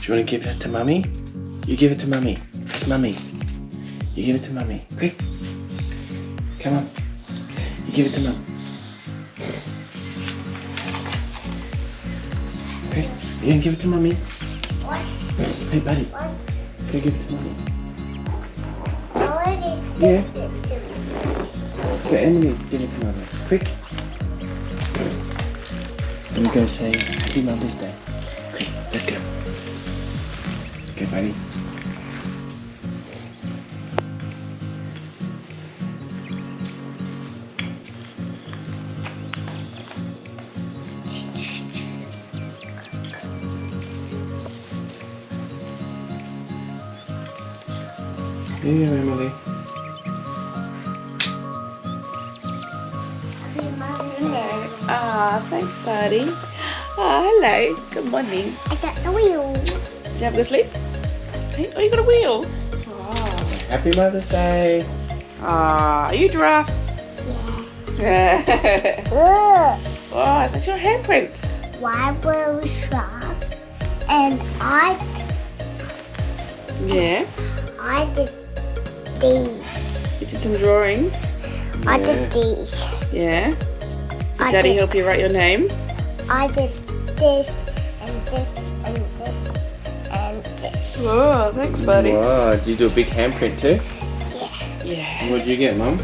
you want to give that to Mummy? You give it to Mummy. It's Mummy's. You give it to Mummy. Quick. Come on. You give it to Mum. Quick. You gonna give it to Mummy? What? Hey, buddy. What? Let's go give it to Mummy. Already. Yeah. But Emily, give it to Mummy. Quick. And we go say Happy Mother's Day. Quick, let's go. Okay, buddy. Here you go, Emily. Hello. Ah, thanks, buddy. Ah, hello. Good morning. I got the wheel. Did you have a good sleep? Hey, oh, you got a wheel. Ah, Happy Mother's Day. are you giraffes? Yeah. Oh, is that your handprints? Why were we shops? And I did these. You did some drawings. I did these. Yeah. I Did Daddy did- help you write your name? I did this and this and this and this. Oh, thanks, buddy. Wow, did you do a big handprint too? Yeah. Yeah. What did you get, Mum?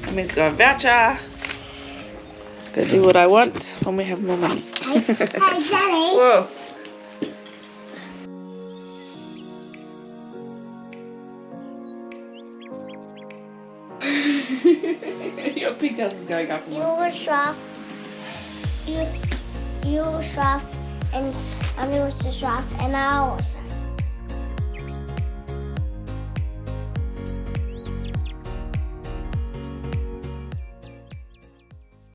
Mummy's got a voucher. Let's go do what I want when we have more money. Hey, Daddy. Whoa. Your pigtails is going up. You were soft. You were soft and I was soft and I was soft.